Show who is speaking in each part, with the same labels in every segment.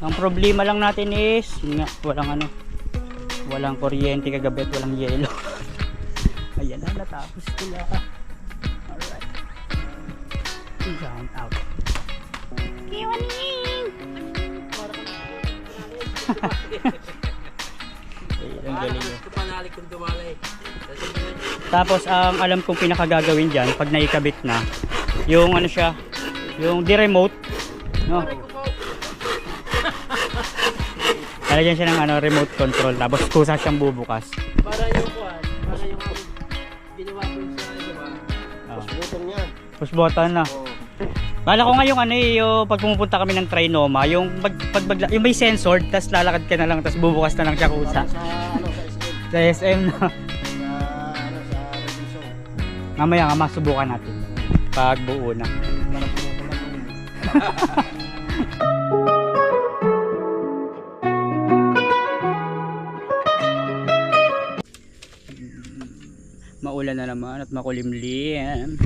Speaker 1: Ang problema lang natin is yun nga, walang kuryente kagabi at walang yelo. Ayan na, natapos sila. Alright, down out. Kiwaning! Ang galing yun. Tapos ang alam kong pinakagagawin dyan pag naikabit na yung ano siya, yung di-remote, no? Talagyan siya ng remote control, tapos kusa siyang bubukas.
Speaker 2: Para yung ginawa ko sa diba? Push button yan.
Speaker 1: Push button na. Bala ko nga yung yung pag pumupunta kami ng Trinoma, yung yung may sensor, tapos lalakad ka na lang, tapos bubukas na lang siya kusa. Sa SM na. Mamaya nga masubukan natin pag buo na. Maulan na naman at makulimlim.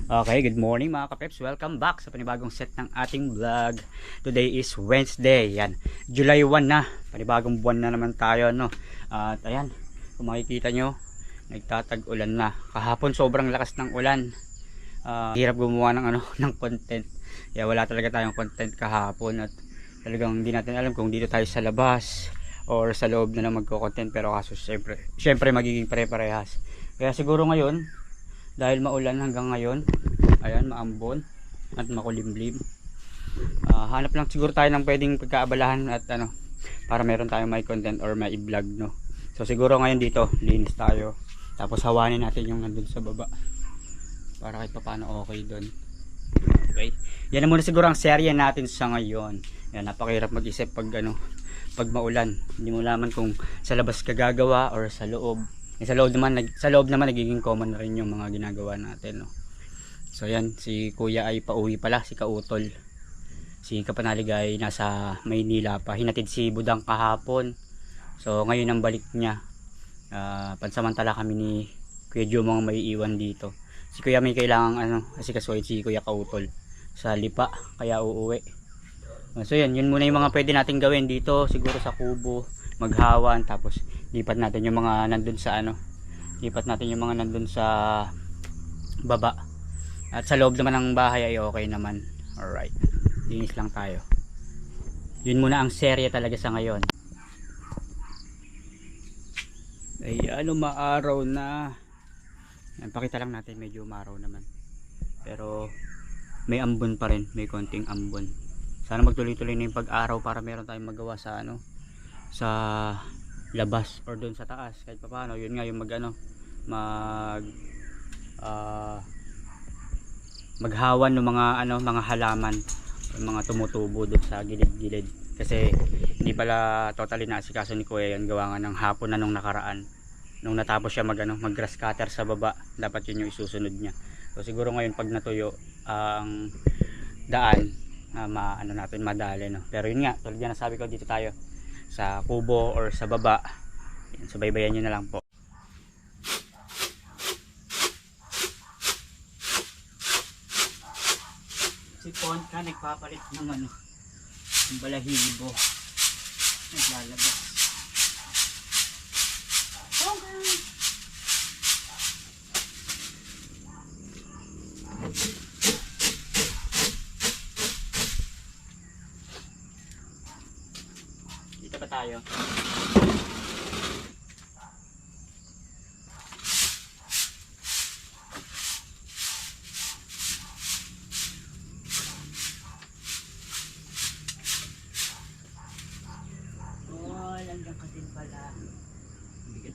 Speaker 1: Okay, good morning mga kapeps. Welcome back sa panibagong set ng ating vlog. Today is Wednesday. Yan, July 1 na. Panibagong buwan na naman tayo, no? At ayan, kung makikita nyo, nagtatag-ulan na. Kahapon sobrang lakas ng ulan. Hirap gumawa ng ng content. Kaya wala talaga tayong content kahapon at talagang hindi natin alam kung dito tayo sa labas or sa loob na magko-content, pero kaso syempre magiging pare-parehas. Kaya siguro ngayon, dahil maulan hanggang ngayon, ayan, maambon at makulimlim, hanap lang siguro tayo ng pwedeng pagkaabalahan at para meron tayong may content or may i-vlog, no? So siguro ngayon dito, linis tayo. Tapos hawanin natin yung nandun sa baba para kahit paano okay doon. Okay. Yan na muna siguro ang serye natin sa ngayon. Yan, napakahirap mag-isip pag pag maulan. Hindi mo laman kung sa labas ka gagawa or sa loob. Sa loob naman nagiging common na rin yung mga ginagawa natin, no? So yan, si Kuya ay pauwi pala, si Kautol. Si Kapanalig ay nasa Maynila pa. Hinatid si Budang kahapon. So ngayon ang balik niya. Pansamantala kami ni Kuya Jomong may iwan dito. Si Kuya may kailangang asikasuhin si Kuya Kautol sa Lipa, kaya uuwi. So yan, yun muna yung mga pwede natin gawin dito, siguro sa kubo, maghawan, tapos lipat natin yung mga nandun sa baba. At sa loob naman ng bahay ay okay naman. Alright, linis lang tayo. Yun muna ang serye talaga sa ngayon. Ayan, umaaraw na. Pakita lang natin, medyo umaraw naman, pero may ambon pa rin, may konting ambon. Sana magtuloy-tuloy na yung pag-araw para meron tayong magawa sa sa labas or doon sa taas kahit paano. Yun nga yung maghawan ng mga halaman, yung mga tumutubo doon sa gilid-gilid, kasi hindi pala totally naasikaso ni Kuya yan. Gawa nga ng hapon na nung nakaraan, nung natapos siya mag grass cutter sa baba, dapat yun yung isusunod niya. So siguro ngayon pag natuyo ang daan, natin madali, no? Pero yun nga, tulad yan nasabi ko, dito tayo sa kubo or sa baba. Yan, subaybayan nyo na lang po. Si Ponka nagpapalit ng ng balahibo, naglalabas. Dito pa tayo. Hanggang kasi pala. Bigat.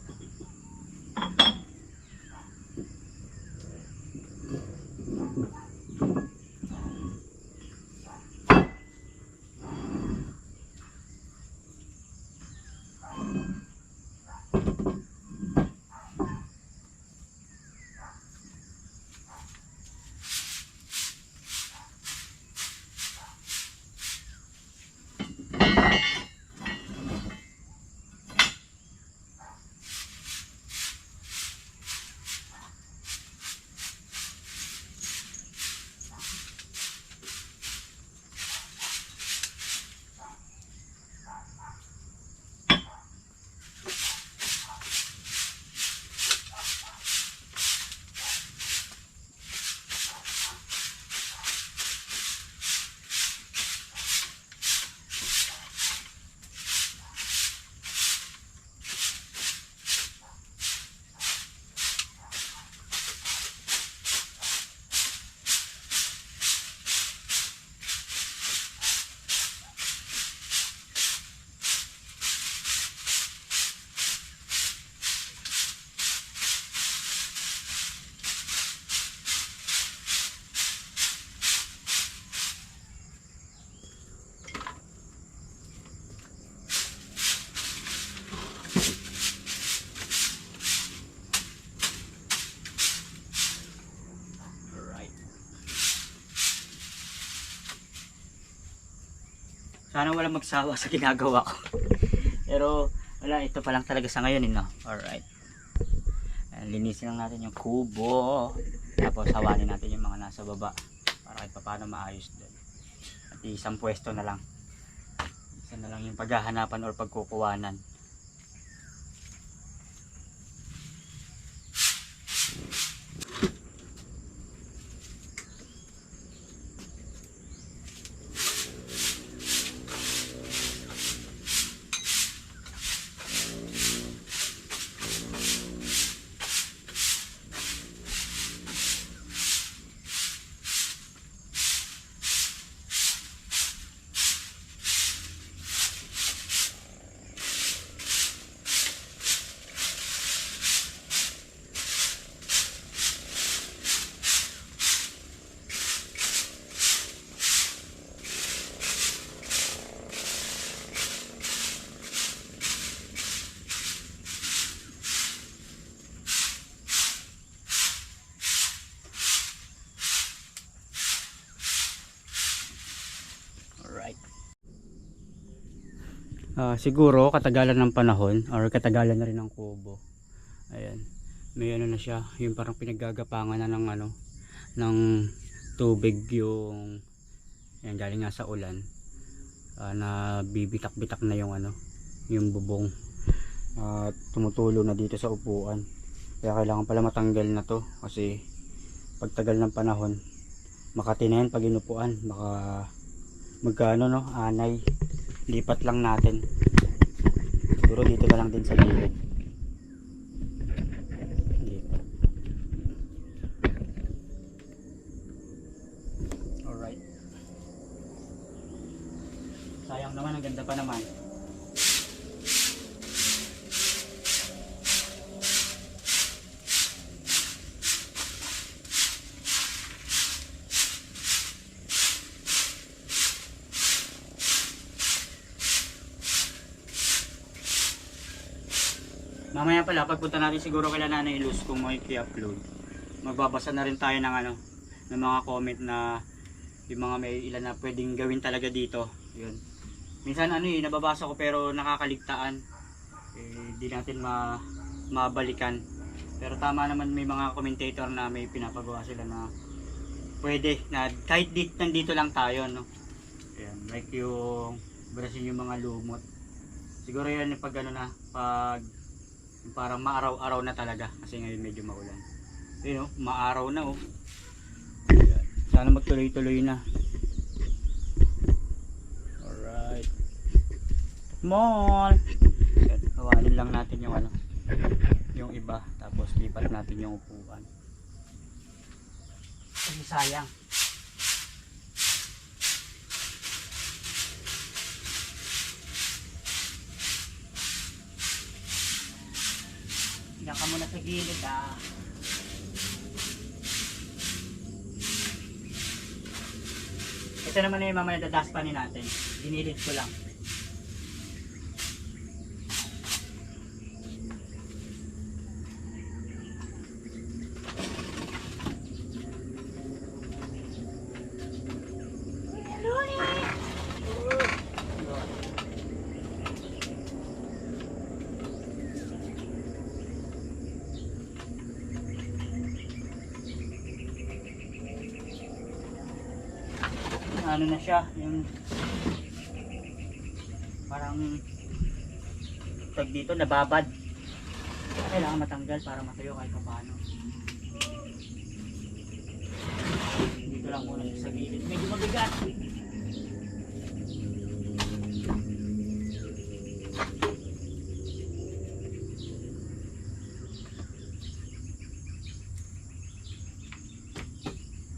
Speaker 1: Sana wala magsawa sa ginagawa ko. Pero wala, ito pa lang talaga sa ngayon, no? Alright. Linisin lang natin yung kubo. Tapos hawanin natin yung mga nasa baba para kahit paano maayos doon. At isang pwesto na lang. Isa na lang yung paghahanapan or pagkukuwanan. Siguro katagalan ng panahon or katagalan na rin ng kubo. Ayan. May ano na siya, yung parang pinaggagapangan na ng ano ng tubig yung yan galing nga sa ulan. Na bibitak-bitak na yung ano, yung bubong. Tumutulo na dito sa upuan. Kaya kailangan pala matanggal na to kasi pagtagal ng panahon makati na yan pag inupuan, baka magkano no, anay. Lipat lang natin. Siguro dito na lang din sa gilid. Lipat. Alright. Sayang naman, ang ganda pa naman. Mamaya pala pagpunta natin siguro kay Nanay Luz kung may i-upload. Magbabasa na rin tayo ng ano, ng mga comment na yung mga may ilan na pwedeng gawin talaga dito. 'Yun. Minsan ano nababasa ko pero nakakaligtaan. Di natin mabalikan. Pero tama naman may mga commentator na may pinapagawa sila na pwede na kahit nandito lang tayo, no. Ayan, like yung brasin yung mga lumot. Siguro 'yan pag ano na, pag parang maaraw-araw na talaga kasi ngayon medyo maulan. Ayun, maaraw na oh. Sana magtuloy-tuloy na. Alright. Come on. Hawanin lang natin yung ano, yung iba, tapos lipat natin yung upuan. Kasi sayang. Hinga ka muna sa gilid Ito naman na yung mamaya dadaspanin natin. Dinilid ko lang. Ano na siya, yung parang tag dito nababad. Kailangan matanggal para matuyo kahit paano. Dito lang muna siya sa gilid. Medyo mabigat.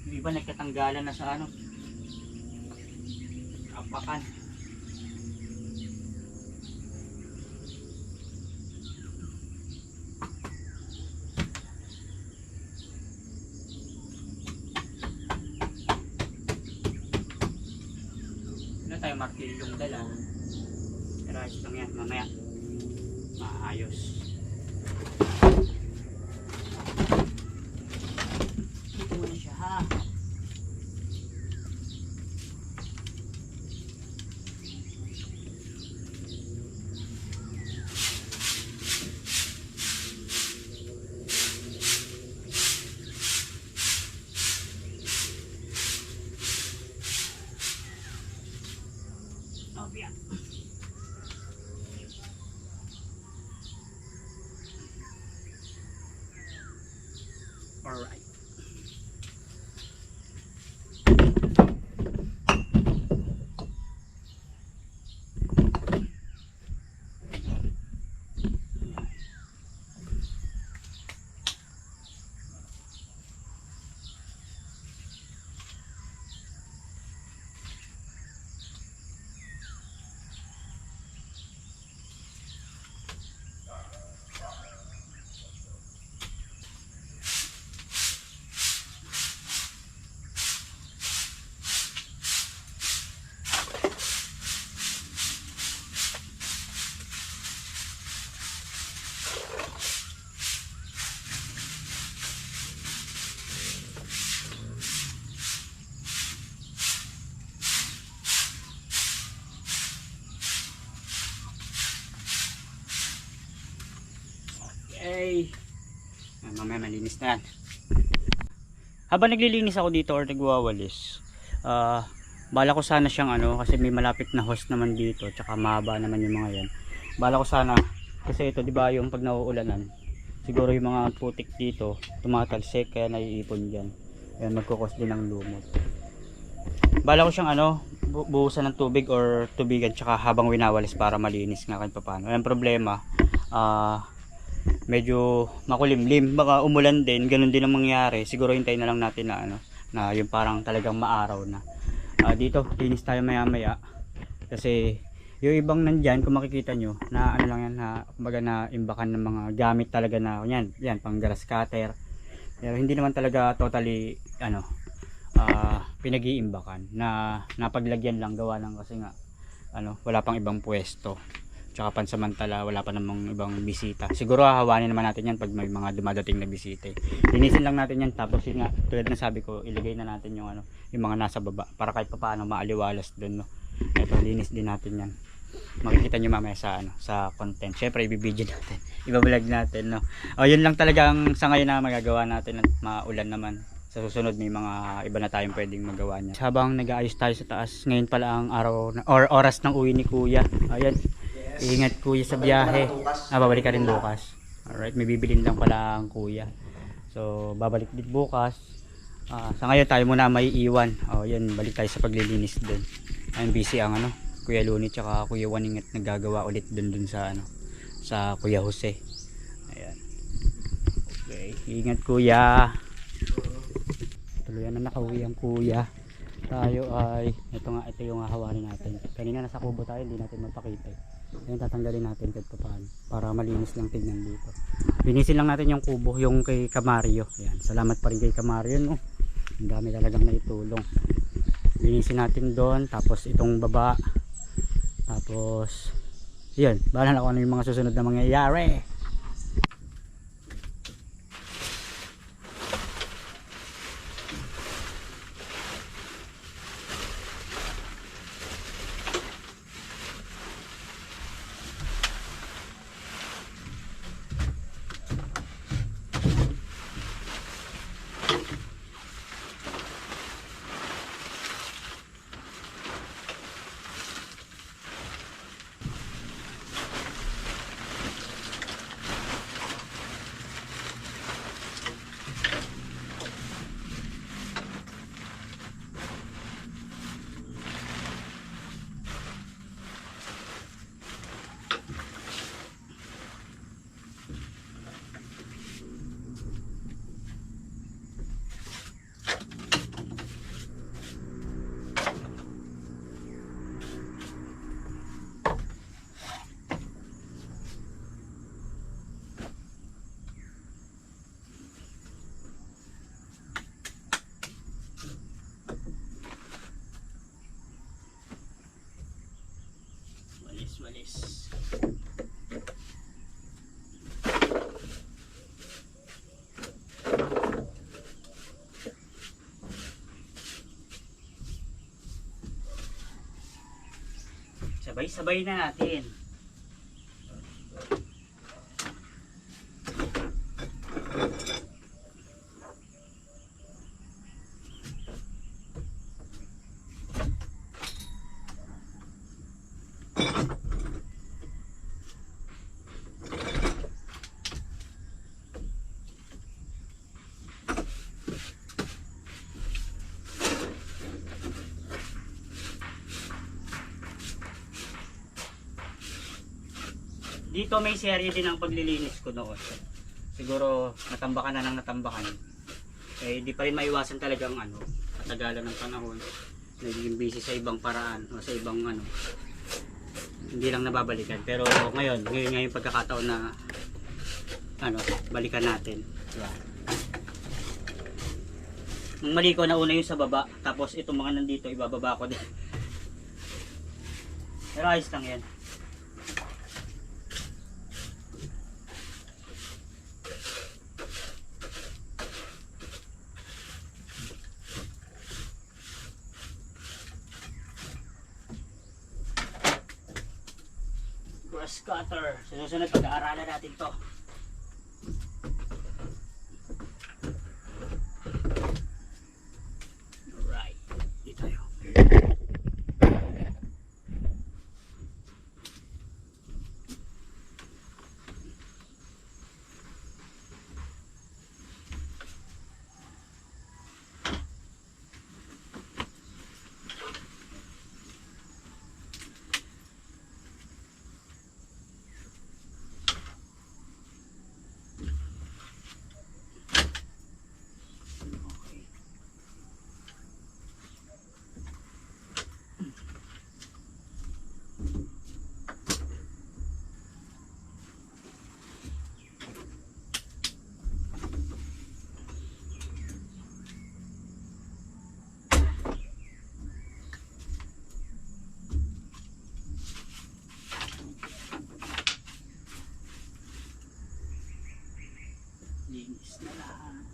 Speaker 1: Yung iba nagkatanggalan na sa ano, apakan. Wala tayong martilyong dala. Pero ayos lang yan, mamaya maayos. Ito muna siya ha. Opya. Alright. Okay. Mamaya malinis na yan. Habang naglilinis ako dito or nagwawalis, bala ko sana siyang kasi may malapit na hose naman dito, tsaka mahaba naman yung mga yan. Bala ko sana, kasi ito diba yung pag nauulanan, siguro yung mga putik dito tumatalsik kaya naiipon dyan. Ayan, magkukos din ng lumot. Bala ko siyang buhusan ng tubig or tubigan tsaka habang winawalis para malinis nga kahit paano. Ang problema, medyo makulimlim, baka umulan din, ganun din ang mangyari. Siguro hintayin na lang natin na na yung parang talagang maaraw na. Dito linis tayo maya maya kasi yung ibang nandyan kung makikita nyo na lang yan, na kumbaga na imbakan ng mga gamit talaga na yan pang grass cutter, pero hindi naman talaga totally pinag-iimbakan, na napaglagyan lang gawa lang kasi nga wala pang ibang pwesto. Tsaka pansamantala wala pa namang ibang bisita. Siguro hahawanin naman natin yan pag may mga dumadating na bisita. Linisin lang natin yan, tapos yun nga, tulad na sabi ko, ilagay na natin yung yung mga nasa baba para kahit paano maaliwalas dun, no. Ito, linis din natin yan. Makikita nyo mamaya sa content. Syempre ibibideo natin, ibablog natin, no. Yun lang talagang sa ngayon na magagawa natin at maulan naman. Sa susunod may mga iba na tayong pwedeng magawa niya. Habang nag-aayos tayo sa taas, ngayon pala ang araw or oras ng uwi ni Kuya. Ayan. Ingat Kuya sa biyahe. Babalik ka rin bukas. Alright, may bibilin lang pala ang Kuya. So, babalik din bukas. Sa ngayon tayo muna may iwan. Yan, balik tayo sa paglilinis din. Ayun, busy ang Kuya Luni tsaka Kuya Waning at naggagawa ulit dun sa sa Kuya Jose. Ayan. Okay, ingat Kuya. Tuluyan na nakauwi ang Kuya. Tayo ay ito yung hahawanin natin. Kanina nasa kubo tayo, hindi natin mapakita. Ayan, tatanggalin natin kahit paano para malinis lang tingnan dito. Linisin lang natin yung kubo, yung kay Kamario. Ayan, salamat pa rin kay Kamario, no. Ang dami talagang naitulong. Linisin natin doon, tapos itong baba. Tapos yun, bahala na kung ano yung mga susunod na mangyayari. Walis. Sabay-sabay na natin. Dito may serye din ang paglilinis ko noon. Siguro natambakan na ng natambakan. Eh di pa rin maiwasan talagang ano, katagalan ng panahon. Nagiging busy sa ibang paraan o sa ibang ano. Hindi lang nababalikan. Pero ngayon nga yung pagkakataon na ano, balikan natin. Diba? Ang mali ko na una yung sa baba, tapos itong mga nandito ibababa ko din. Pero ayos lang yan. Grass cutter. Sa susunod pag-aaralan natin to. Alright. Dito tayo. Linis na lahat.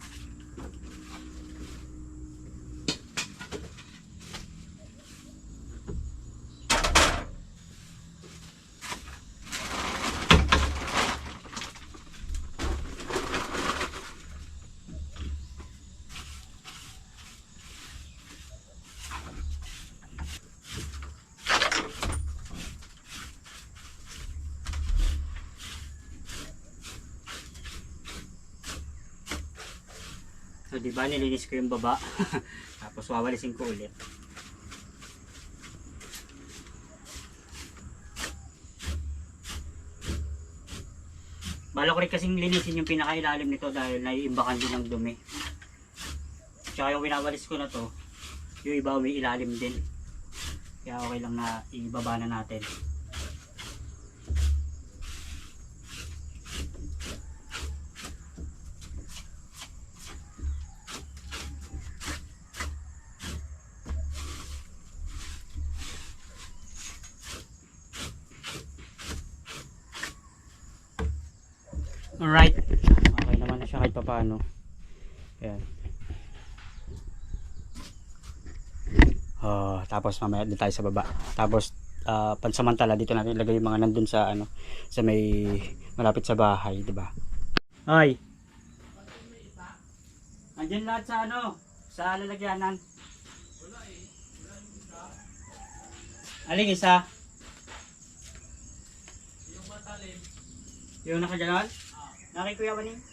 Speaker 1: So, di ba nilinis ko yung baba. Tapos wawalisin ko ulit. Bala ko rin kasing linisin yung pinakailalim nito dahil naiimbakan din ng dumi. Tsaka yung winawalis ko na to, yung iba may ilalim din. Kaya okay lang na ibaba na natin. Alright. Okay naman na siya kahit paano. Ayan. Tapos mamaya din tayo sa baba. Tapos pansamantala dito natin ilagay yung mga nandun sa ano, sa may malapit sa bahay, di ba? Ay. Andiyan lahat sa ano, sa lalagyanan. Aling isa? Yung matalim. Yung nakaganon? Naki Kuya Waning?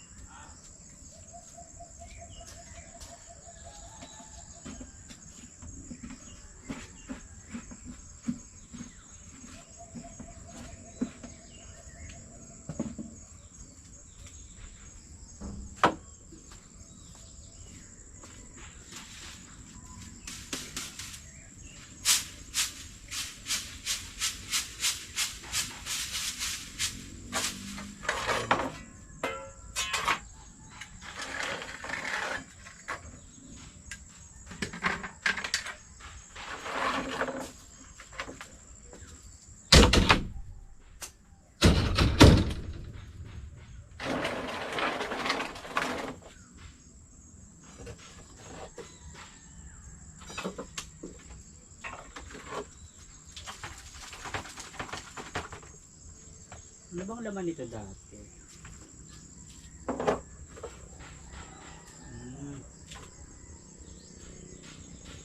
Speaker 1: Ano bang laman nito dati?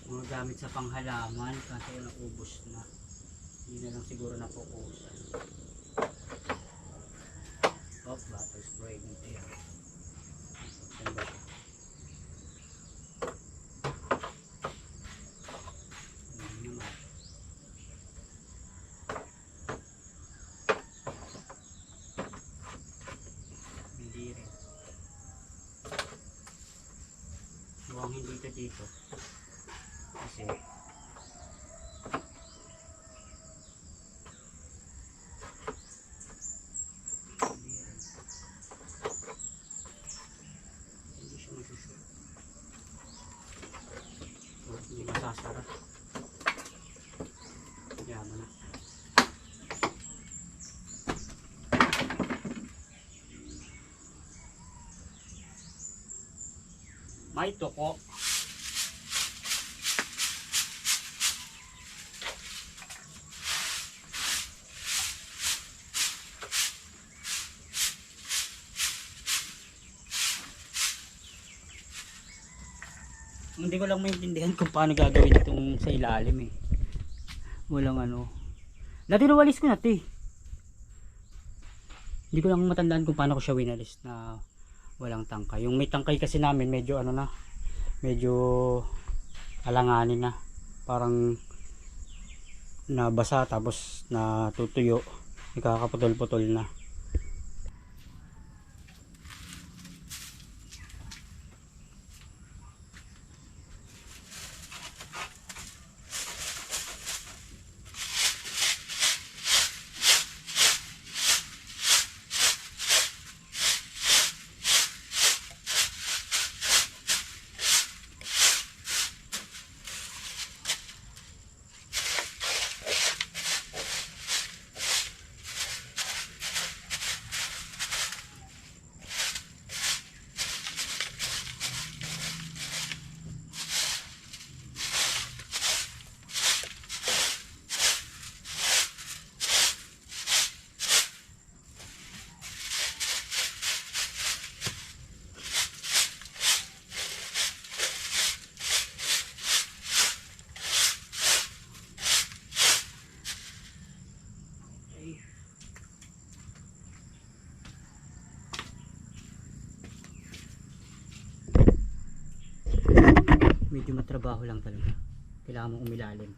Speaker 1: Mga gamit sa panghalaman kasi naubos na. Hindi na lang siguro napukusan. Oh, bottle spray dito yan. Saan ba siya? Ano naman? dito. Kasi hindi siya masushoot. So, hindi masasara. Yaman na. May tuko. Hindi ko lang maintindihan kung paano gagawin itong sa ilalim eh. Walang ano. Dati nawalis ko na ito eh. Hindi ko lang matandaan kung paano ko siya winalis na walang tangkay. Yung may tangkay kasi namin medyo ano na, medyo alanganin na. Parang nabasa tapos natutuyo. Ikakaputol-putol na. Medyo matrabaho lang talaga. Kailangan mong umilalim.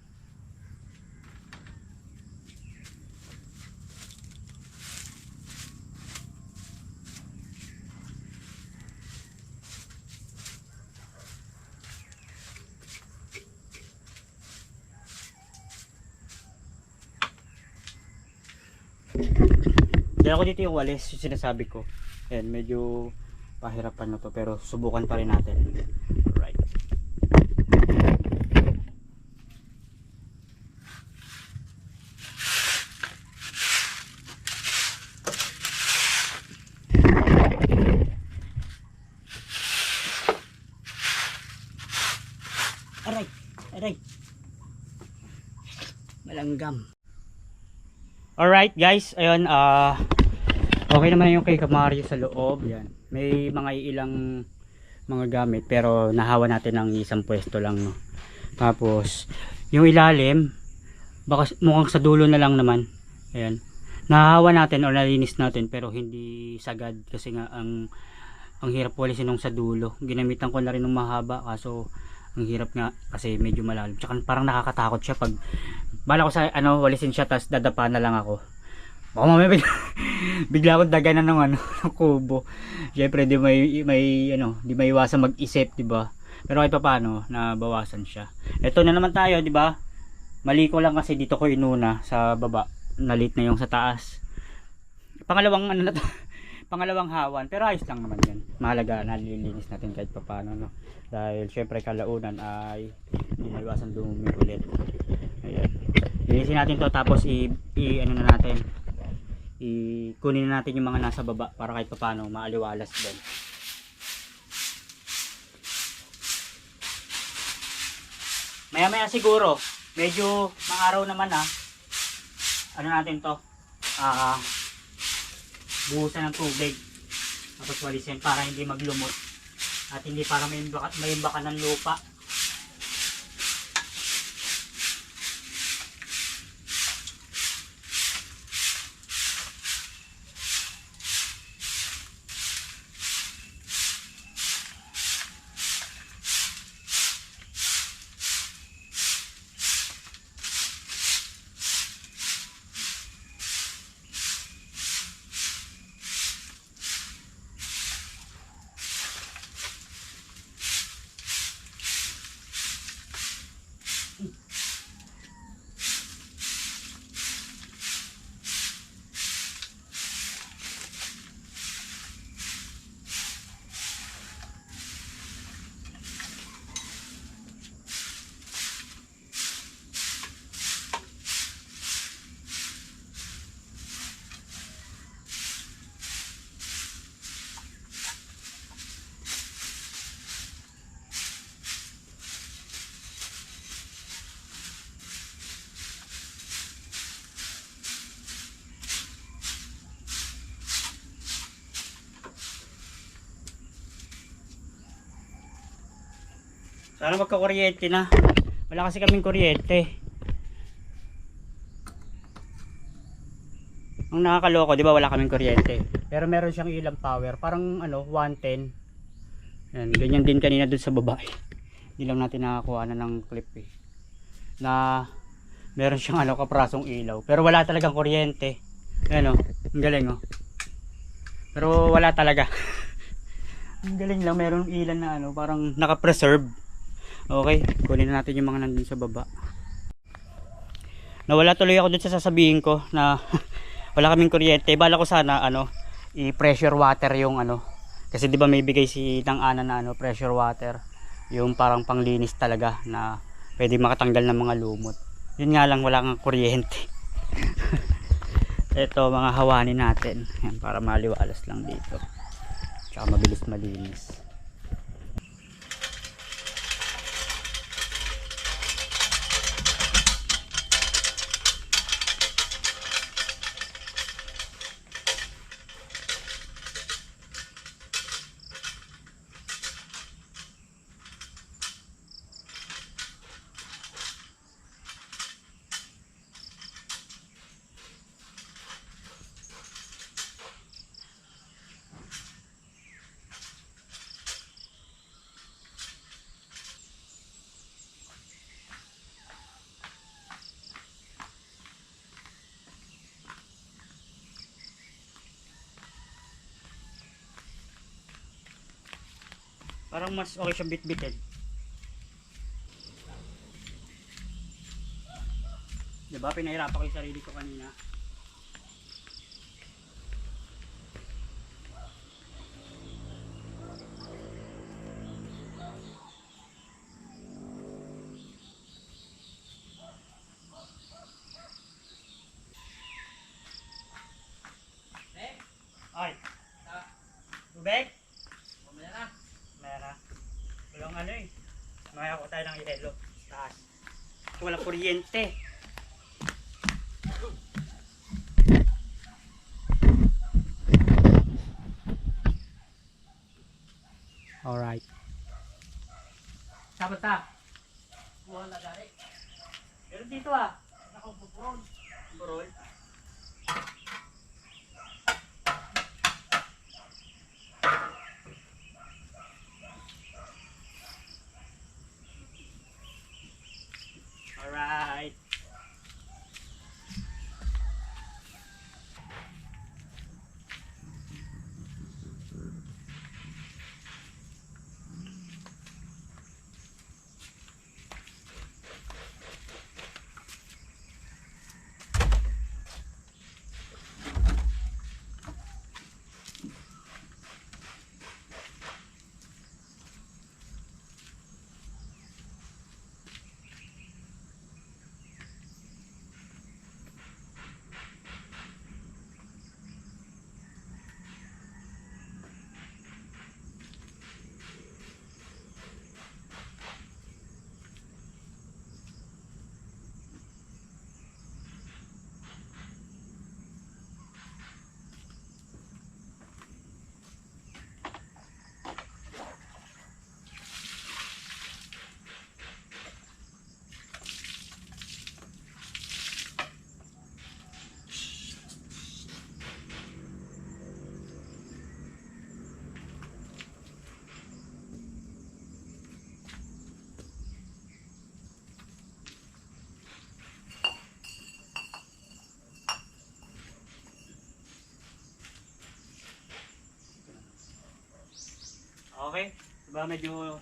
Speaker 1: Dala ko dito yung walis, yung sinasabi ko. Ayan, medyo pahirapan na to pero subukan pa rin natin. Right. Aray, aray. Malanggam. Alright guys, ayun, okay naman yung kay Kamario sa loob. Yan. May mga ilang mga gamit pero nahawa natin ng isang pwesto lang, no. Tapos yung ilalim baka mukhang sa dulo na lang naman. Ayan. Nahawa natin o nalinis natin pero hindi sagad kasi nga ang hirap walisin nung sa dulo. Ginamitan ko na rin ng mahaba kaso ang hirap nga kasi medyo malalim. Tsaka parang nakakatakot siya pag bala ko sa ano walisin siya tapos dadapa na lang ako. Baka mamaya bigla akong daganan ng ano ng kubo. Syempre di may ano, di may iwasan mag-isip, di ba? Pero kahit papaano nabawasan siya. Ito na naman tayo, di ba? Mali ko lang kasi dito ko inuna sa baba. Nalit na yung sa taas. Pangalawang ano na to, pangalawang hawan, pero ayos lang naman 'yan. Mahalaga nalilinis natin kahit papaano, no. Dahil syempre kalaunan ay hindi maiwasan dumi ulit. Ayan. Linisin natin to tapos ano na natin. Kunin na natin yung mga nasa baba para kahit papaano maaliwalas din. Maya-maya siguro, medyo maaraw naman ano natin to? Buhusan ng tubig. Tapos walisin para hindi maglumot at hindi para may imbakan ng lupa. Sana magka-kuryente na. Wala kasi kaming kuryente. Ang nakakaloko, di ba wala kaming kuryente. Pero meron siyang ilang power. Parang ano, 110. Yan, ganyan din kanina dun sa babae. Hindi lang natin nakakuha na ng clip eh. Na meron siyang ano, kaprasong ilaw. Pero wala talagang kuryente. Ayan o, ang galing o. Pero wala talaga. Ang galing lang, meron ilan na ano, parang naka-preserve. Okay, kunin na natin yung mga nandun sa baba. Nawala tuloy ako dun sa sasabihin ko na wala kaming kuryente. Bala ko sana ano, i-pressure water yung ano. Kasi 'di ba may bigay si Nang Ana na ano, pressure water. Yung parang panglinis talaga na pwede makatanggal ng mga lumot. Yun nga lang, wala kang kuryente. Ito mga hawanin natin. Yan, para maliwalas lang dito. Tsaka mabilis malinis. Parang mas okay siyang bit-bitin. Diba? Pinahirapan ko yung sarili ko kanina. Ay! Tubig? Meron na. Walang ano eh. Maya ko tayo ng yelo. Taas. Walang kuryente. Alright. Sabat ta. Wala gari. Pero dito ah. Nakapupurol. Purol. Alright. Okay, diba medyo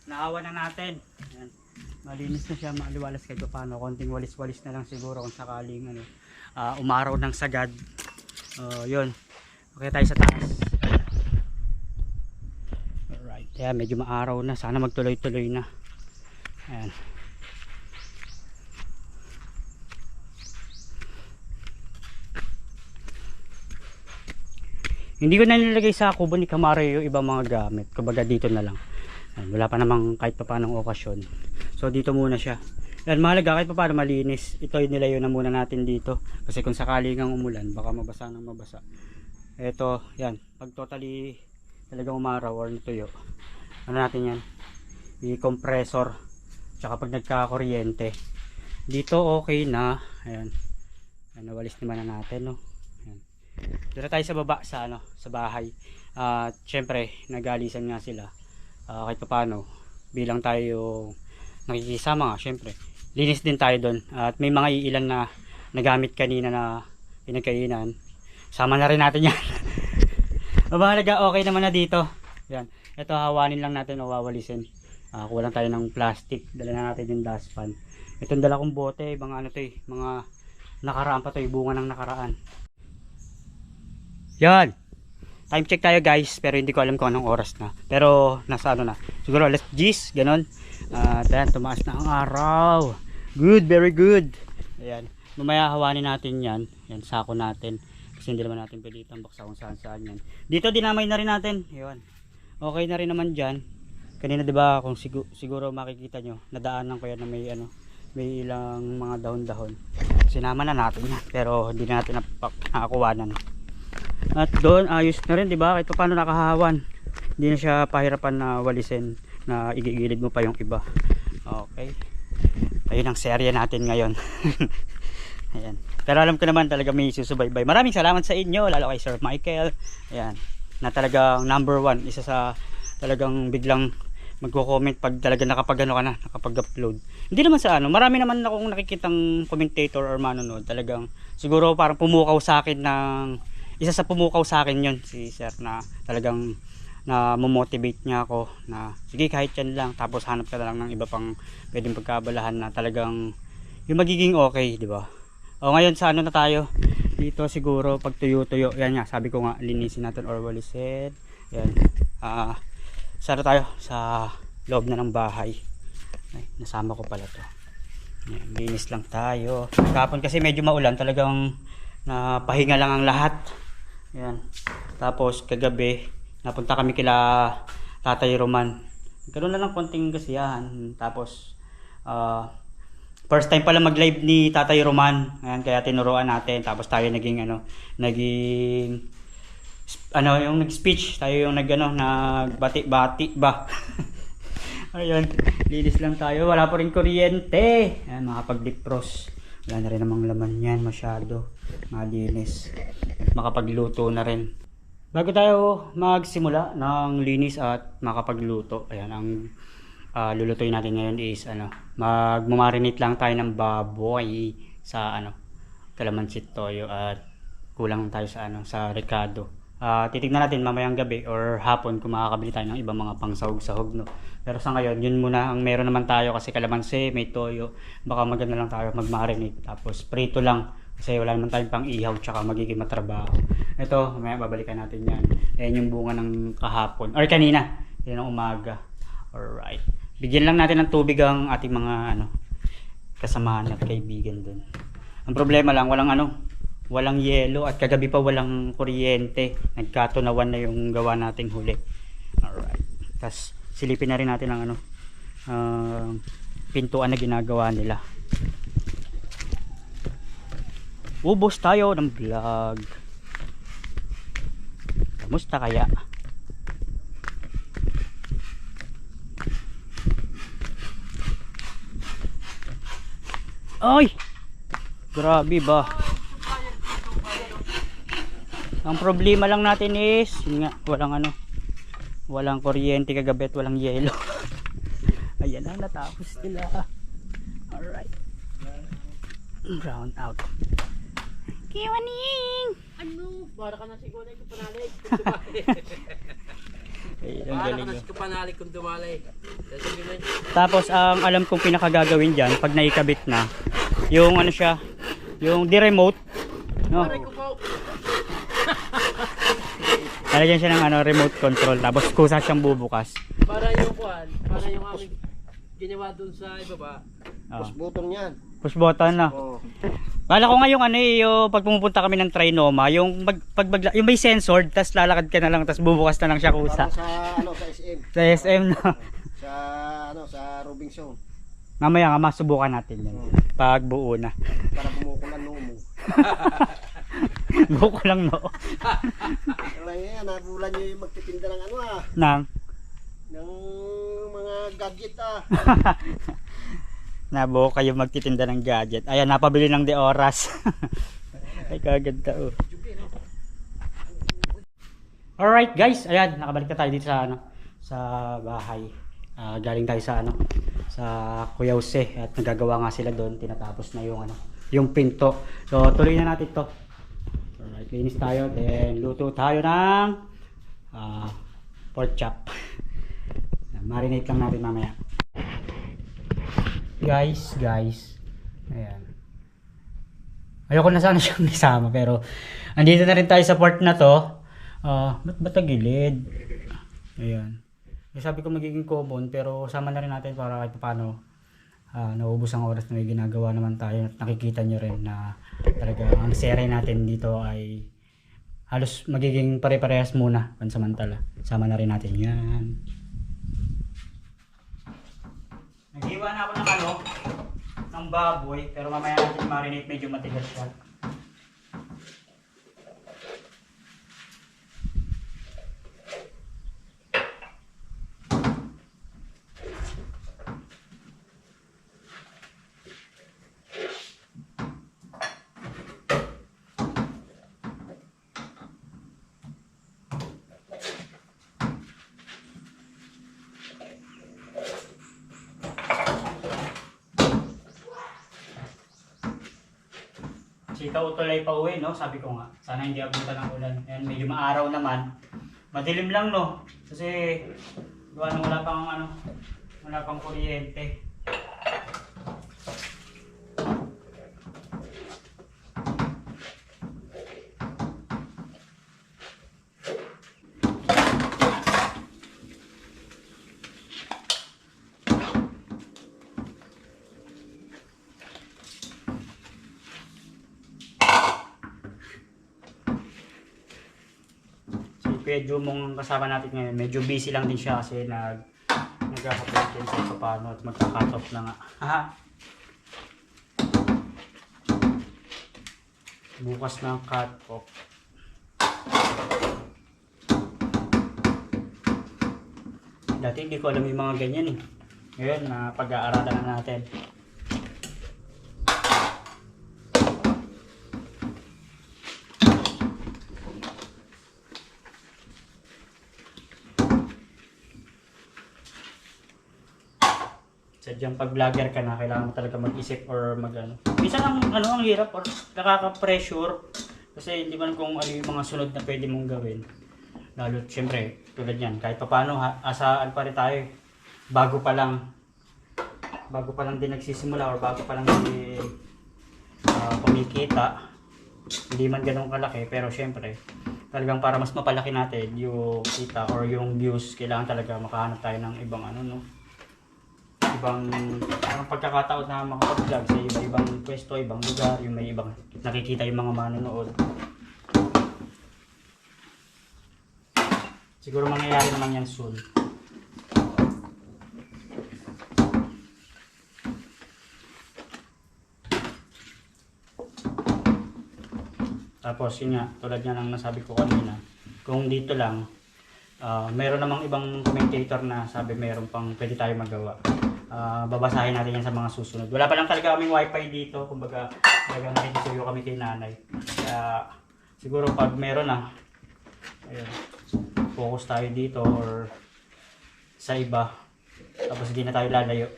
Speaker 1: naawa na natin. Yan. Malinis na siya, maliwalas kahit paano. Konting walis-walis na lang siguro kung sakaling ano, umaraw ng sagad. Yun. Okay tayo sa taas. Alright, yeah, medyo maaraw na. Sana magtuloy-tuloy na. Ayan. Hindi ko na nilagay sa kubo ni Camaro yung ibang mga gamit. Kumbaga dito na lang. Ayan, wala pa namang kahit pa paanong okasyon. So dito muna siya. Yan, mahalaga kahit pa paano malinis. Ito yung nilayo na muna natin dito. Kasi kung sakali ngang umulan, baka mabasa ng mabasa. Ito, yan. Pag totally talagang umaraw or natuyo, ano natin yan? i-compressor. Tsaka pag nagka-kuryente. Dito okay na. Ayan. Nawalis naman na natin, no. Ayan. Dito tayo sa baba sa sa bahay. At syempre, nagalisan nga sila. Kahit paano, bilang tayo nakikisama nga, syempre. Linis din tayo doon. At may mga ilan na nagamit kanina na pinagkainan. Sama na rin natin yan. Mabahalaga, okay naman na dito. Yan. Ito, hawanin lang natin o wawalisin. Kulang tayo ng plastic. Dala na natin yung dustpan. Itong dala kong bote, mga mga nakaraan pa to, bunga ng nakaraan. Yan. Time check tayo guys, pero hindi ko alam kung anong oras na. Pero nasa na. Siguro alas 10, ganon. Ayan, tumaas na ang araw. Good, very good. Ayan. Mamaya hawanin natin yan. Yan, sako natin. Kasi hindi naman natin pwede itambak sa kung saan yan. Dito dinamay na rin natin. Ayan. Okay na rin naman dyan. Kanina 'di ba kung siguro makikita nyo, nadaanan ko yan na may ilang mga dahon-dahon. Sinama na natin yan, pero hindi na natin nakakuwanan. At doon ayos na rin 'di ba? Kahit paano nakahawan. Hindi na siya pahirapan na walisin, na igigilid mo pa yung iba. Okay. Ayun ang serye natin ngayon. Ayan. Pero alam ko naman talaga may susubaybay. Maraming salamat sa inyo, lalo kay Sir Michael. Ayan. Na talagang number 1, isa sa talagang biglang magko-comment pag talaga nakapag-upload. Hindi naman sa marami naman akong nakikitang commentator or manonood, talagang siguro parang pumukaw sa akin isa sa pumukaw sa akin 'yon, si Sir, na talagang na motivate niya ako na sige kahit yan lang, tapos hanap ka na lang ng iba pang pwedeng pagkabalahan na talagang yung magiging okay, di ba? O ngayon sa na tayo dito, siguro pag tuyo-tuyo, yan nga, sabi ko nga, linisin natin or walisin. Yan. Sara tayo sa loob na ng bahay. Ay, nasama ko pala to. Yan, linis lang tayo. Kapon kasi medyo maulan, talagang napahinga lang ang lahat. Yan. Tapos kagabi napunta kami kila Tatay Roman. Nagkaroon na ng konting kasiyahan. Tapos first time pala mag-live ni Tatay Roman. Ayan, kaya tinuruan natin. Tapos tayo naging yung nag-speech, tayo yung nagbati-bati ba. Ayun, linis lang tayo. Wala pa rin kuryente. Ayan, makapag-defrost. Wala na rin namang laman yan masyado. Malinis. Makapagluto na rin. Bago tayo magsimula ng linis at makapagluto, ayan, ang lulutuin natin ngayon is magmamarinate lang tayo ng baboy sa kalamansi toyo, at kulang tayo sa recado. Titignan natin mamayang gabi or hapon kung makakabili tayo ng ibang mga pangsahog-sahog, no. Pero sa ngayon, yun muna ang meron naman tayo, kasi kalamansi, may toyo. Baka maganda lang tayo magmarinate, tapos prito lang. Kasi wala naman tayong pang ihaw, tsaka magiging matrabaho. Ito, mamaya babalikan natin yan. Ayan yung bunga ng kahapon, or kanina, yun ang umaga. Alright. Bigyan lang natin ng tubig ang ating mga kasamahan at kaibigan dun. Ang problema lang, walang yelo, at kagabi pa walang kuryente. Nagkatunawan na yung gawa nating huli. Alright. Tapos silipin na rin natin ang pintuan na ginagawa nila. Ubos tayo ng vlog. Kamusta kaya? Ay! Grabe ba? Ang problema lang natin is, yun nga, walang kuryente kagabi at walang yelo. Ayan na, natapos nila. Alright. Round out. Kiwaning!
Speaker 2: Para ka na siguro kung panalik.
Speaker 1: Para
Speaker 2: ka na siguro panalik kung dumali.
Speaker 1: Tapos ang alam kong pinakagagawin dyan, pag naikabit na, yung yung di-remote, no? Lalagyan siya ng remote control, tapos kusa siyang bubukas.
Speaker 2: Para yung aming ginawa dun sa ibaba. Push button yan.
Speaker 1: Push button na.
Speaker 2: Oo.
Speaker 1: Kala ko nga yung pag pumupunta kami ng Trinoma, yung yung may sensor, tas lalakad ka na lang, tas bubukas na lang siya kusa.
Speaker 2: Parang sa SM.
Speaker 1: Sa SM na.
Speaker 2: Sa Robinson.
Speaker 1: Mamaya nga masubukan natin yan. Pag buo na.
Speaker 2: Para bumukulan noo mo.
Speaker 1: Buko lang no.
Speaker 2: Kaya yan, nabulan nyo yung magtitinda ng
Speaker 1: Nang
Speaker 2: ng mga gadget
Speaker 1: Nabuo kayo magtitinda ng gadget. Ayan, napabili ng de oras. Ay, kaganda oh. Alright guys, ayan, nakabalik na tayo dito sa sa bahay. Galing tayo sa sa Kuya Jose at nagagawa nga sila doon, tinatapos na yung pinto. So tuloy na natin to. Alright, linis tayo, then luto tayo ng pork chop. Marinate lang natin mamaya. Guys, ayan. Ayoko na sana siyang isama pero andito na rin tayo sa port na to. Ba't tagilid? Ayan. Sabi ko magiging common pero sama na rin natin para kahit paano naubos ang oras na may ginagawa naman tayo at nakikita nyo rin na talaga ang serie natin dito ay halos magiging pare-parehas muna pansamantala. Sama na rin natin yan. Naghiwa na ako ng baboy pero mamaya natin marinate, medyo matigas siya. Sikaw utulay pa uwi, no? Sabi ko nga, sana hindi abutan ng ulan. Ayan, medyo maaraw naman. Madilim lang, no? Kasi gawa nang wala pang kuryente. Kuya Jumong kasama natin ngayon, medyo busy lang din siya kasi nagkaka-print din sa paano at magka-cut off na nga. Bukas na cut off. Dati hindi ko alam yung mga ganyan eh. Ngayon, pag-aaralan na natin. Sadyang pag vlogger ka na, kailangan mo talaga mag-isip or minsan ang hirap or nakaka-pressure kasi hindi man kung ano yung mga sunod na pwede mong gawin. Lalo syempre tulad yan, kahit papaano asaan pa rin tayo bago pa lang din nagsisimula or bago pa lang din kumikita. Hindi man ganun kalaki pero syempre talagang para mas mapalaki natin yung kita or yung views, kailangan talaga makahanap tayo ng ibang ibang pagkakataon na makapag-vlog sa iba-ibang pwesto, ibang lugar, yung may ibang nakikita yung mga manonood. Siguro mangyayari naman yan soon. Tapos yun nga, tulad nga ng nasabi ko kanina, kung dito lang, meron namang ibang commentator na sabi meron pang pwede tayo magawa. Babasahin natin yan sa mga susunod. Wala pa lang talaga kaming wifi dito, kumbaga talagang nakikisuyo kami kay nanay. Kaya siguro pag meron na, ayun, focus tayo dito or sa iba, tapos hindi na tayo lalayo.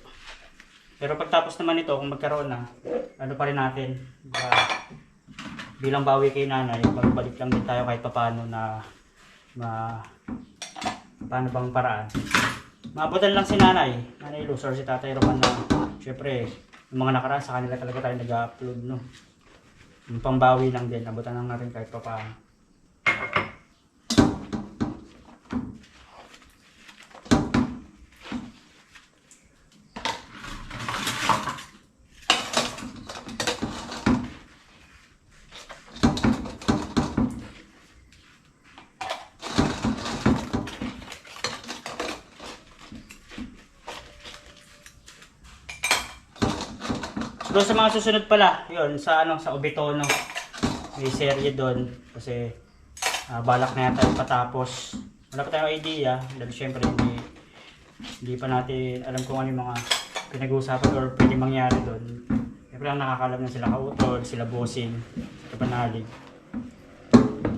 Speaker 1: Pero pagtapos naman ito, kung magkaroon na, ano pa rin natin, bilang bawi kay nanay, magbalik lang din tayo kahit paano na paano bang paraan. Maabutan lang si Nanay Luz or si Tatay Roman na syempre yung mga nakaraan sa kanila talaga tayo nag-upload, no? Yung pangbawi lang din, abutan lang na rin kahit pa paano. Doon sa mga susunod pala, yun, sa sa Obitono. May serye doon kasi balak na yata patapos. Wala pa tayong idea, dahil syempre hindi Hindi pa natin alam kung ano yung mga pinag-uusapan or pwede mangyari doon. Siyempre lang nakakalam na sila kautod, sila bossing, sa panalig.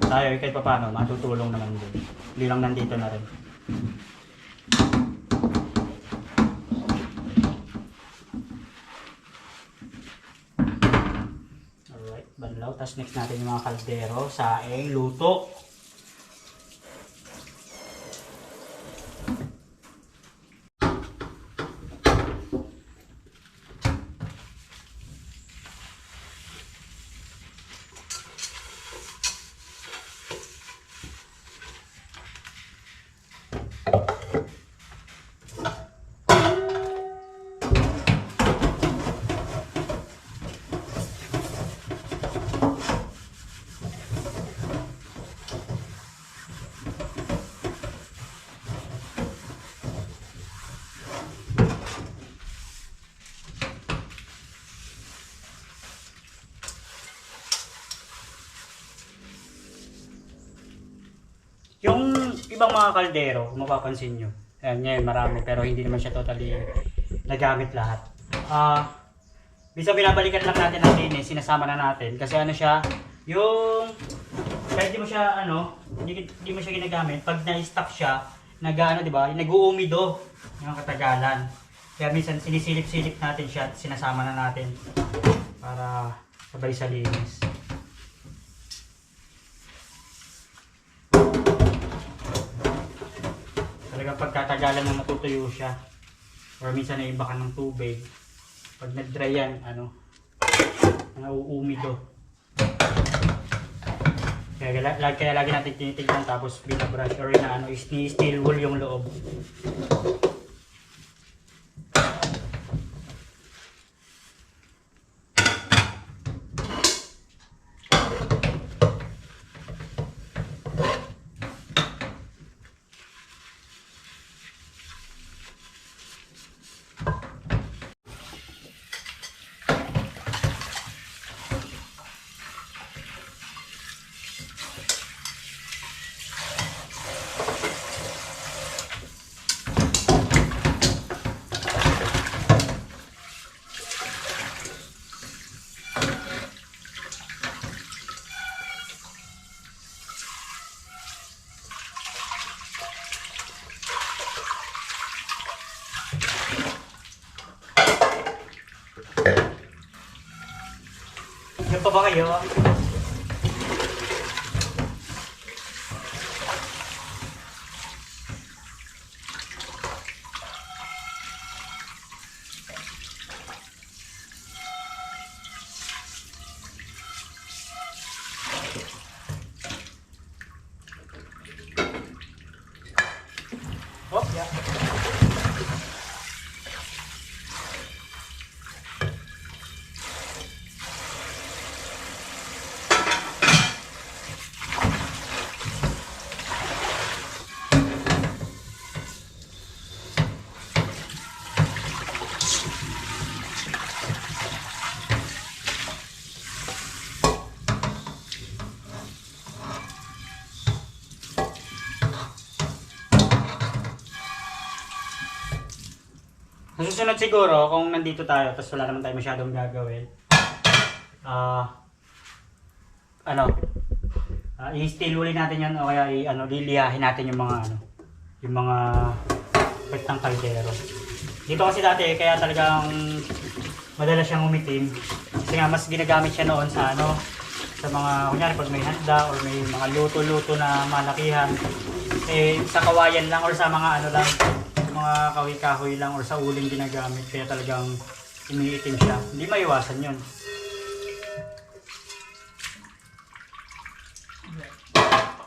Speaker 1: Tayo kahit pa paano, matutulong naman doon. Hindi lang nandito na rin. Alright, banlaw. Tapos next natin yung mga kaldero, saing, luto. Yung ibang mga kaldero, kung mapapansin nyo, ayan ngayon marami pero hindi naman siya totally nagamit lahat. Minsan binabalikan lang natin ang linis, sinasama na natin kasi ano siya, yung kahit di mo siya hindi mo siya ginagamit, pag na-stock siya, nag-ano, di ba? Nag-uumido yung katagalan. Kaya minsan sinisilip-silip natin siya at sinasama na natin para sabay sa linis. Talagang pagkatagalan na natutuyo siya or minsan naibakan ng tubig, pag nag-dry yan, nauumido. Kaya lagi natin tinitignan tapos binabrush or steel wool yung loob. Yan pa ba kayo? Oh, yeah. Sa susunod siguro, kung nandito tayo, tapos wala naman tayo masyadong gagawin, i-steel woolin natin yan o kaya liliyahin natin yung mga petang kaldero. Dito kasi dati, kaya talagang madalas siyang umitim. Kasi nga, mas ginagamit siya noon sa sa mga, kunyari pag may handa or may mga luto-luto na malakihan, sa kawayan lang or sa mga mga kahoy-kahoy lang or sa uling ginagamit, kaya talagang umiitim siya. Hindi maiwasan yun.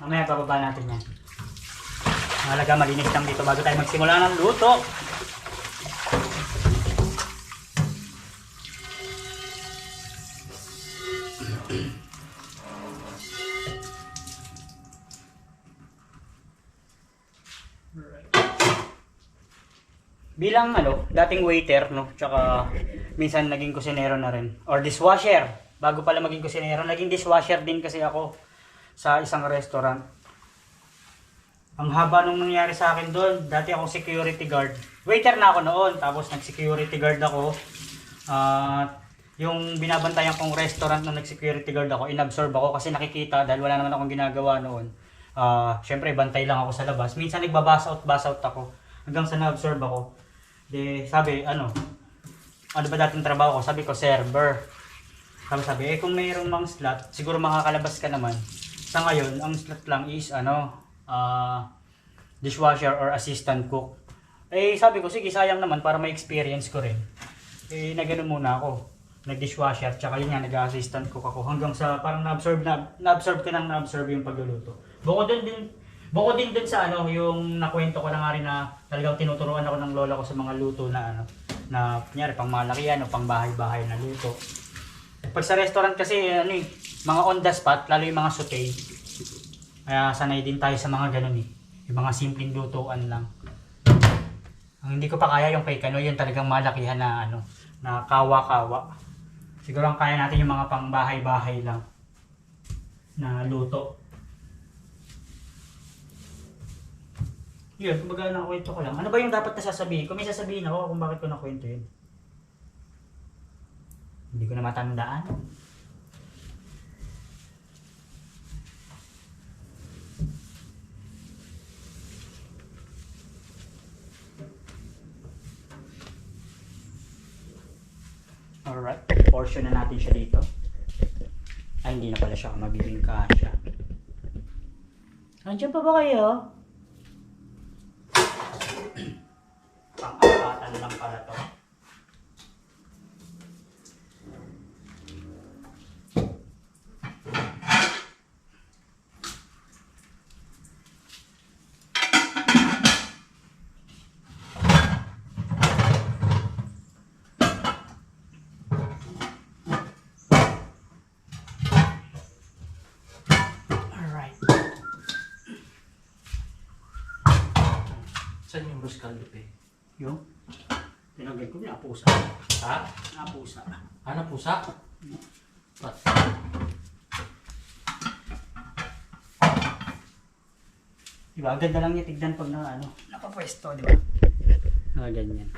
Speaker 1: Mamaya bababa natin yan. Mahalaga malinis lang dito bago tayo magsimula ng luto. Bilang dating waiter, tsaka minsan naging kusinero na rin or dishwasher. Bago pala maging kusinero, naging dishwasher din kasi ako sa isang restaurant. Ang haba nung nangyari sa akin doon. Dati ako security guard. Waiter na ako noon. Tapos nag-security guard ako. At yung binabantayan kong restaurant nung nag-security guard ako, inabsorb ako kasi nakikita dahil wala naman akong ginagawa noon. Syempre, bantay lang ako sa labas. Minsan nagbabas out ako. Hanggang sa na-absorb ako. De, sabi, ano ba dating trabaho ko? Sabi ko, server. Tapos sabi, kung mayroong mga slot, siguro makakalabas ka naman. Sa ngayon, ang slot lang is, dishwasher or assistant cook. Sabi ko, sige, sayang naman para may experience ko rin. Nagano muna ako. Nag-dishwasher, tsaka yun nga, nag-assistant cook ako. Hanggang sa parang na-absorb yung pagluluto. Bukod din dun sa yung nakwento ko na nga rin na talagang tinuturuan ako ng lola ko sa mga luto na na kunyari pang malakihan o pang bahay-bahay na luto. Pag sa restaurant kasi, mga on the spot, lalo yung mga sauté. Kaya sanay din tayo sa mga ganun yung mga simpleng lutuan lang. Ang hindi ko pa kaya yung kay Kano, yung talagang malakihan na na kawa-kawa. Siguro ang kaya natin yung mga pang bahay-bahay lang na luto. Yun, kumbaga nakwento ko lang. Ano ba yung dapat na sasabihin? Kung may sasabihin ako kung bakit ko nakwento yun. Hindi ko na matandaan. Alright, portion na natin siya dito. Hindi na pala siya magiging kasya. Andiyan pa ba kayo? Pang-apatan lang pala to.
Speaker 2: Saan yung Buscaldo
Speaker 1: Yung? Tinagay ko niya, pusa.
Speaker 2: Ha?
Speaker 1: Napusa.
Speaker 2: Ano pusa? What?
Speaker 1: Diba? Ang ganda lang niya tignan pag nakapwesto, diba? Ganyan.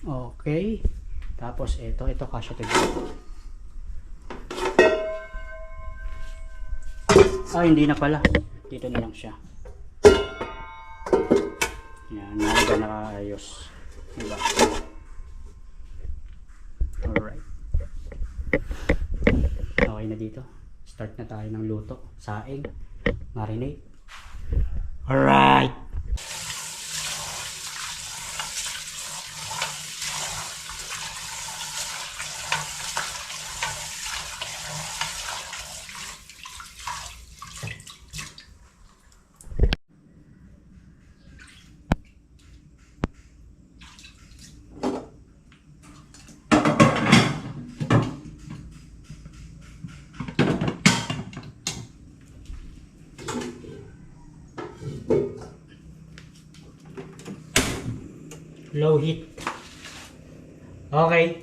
Speaker 1: Okay. Tapos ito kasya to dito. Hindi na pala. Dito na lang siya. Yan, nalaga nakaayos. Diba? Alright. Okay na dito. Start na tayo ng luto. Saing. Marinate. Alright. Low heat. Okay.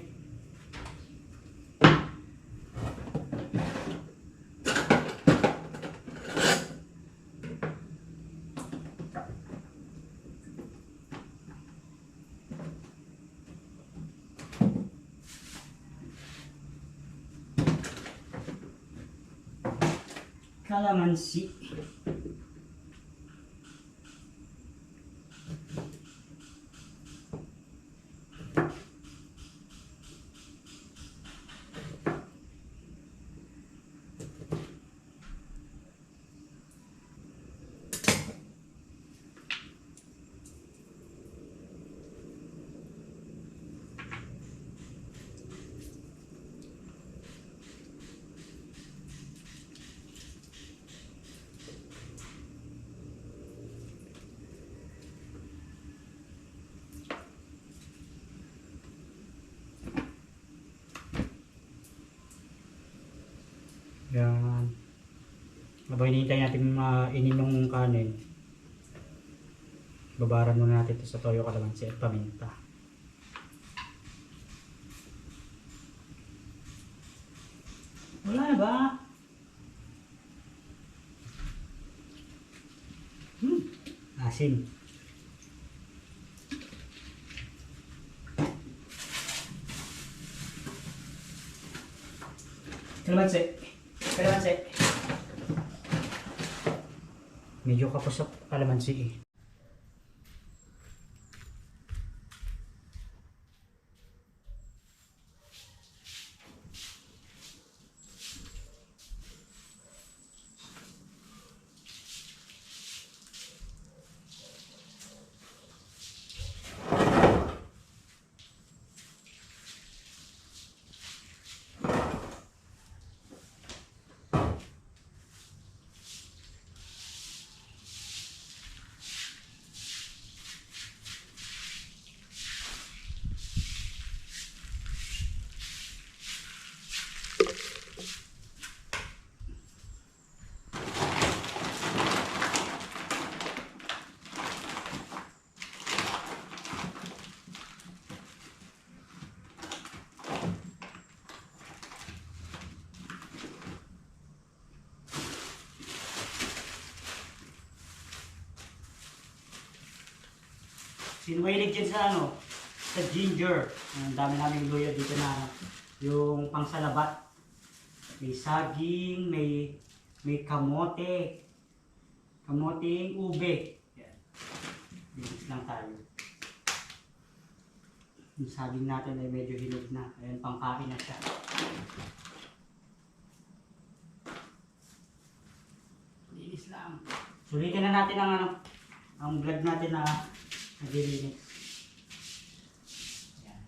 Speaker 1: Kalamansi. Yan. Habang hinihintay natin mainin yung kanin, babaran muna natin ito sa toyo, kalamansi at paminta. Wala na ba? asin. Kalamansi. Kalamansi. Medyo kapos sa kalamansi eh. Sino mahilig dyan sa ano? Sa ginger. Ang dami naming luya dito na ano, yung pangsalabat. May saging, may kamote. Kamoteng ube. Yan. Bilis lang tayo. Yung saging natin ay medyo hinog na. Ayan, pangkain na siya. Bilis lang. Sulitin na natin ang ano, ang vlog natin na naglilinis. Yan.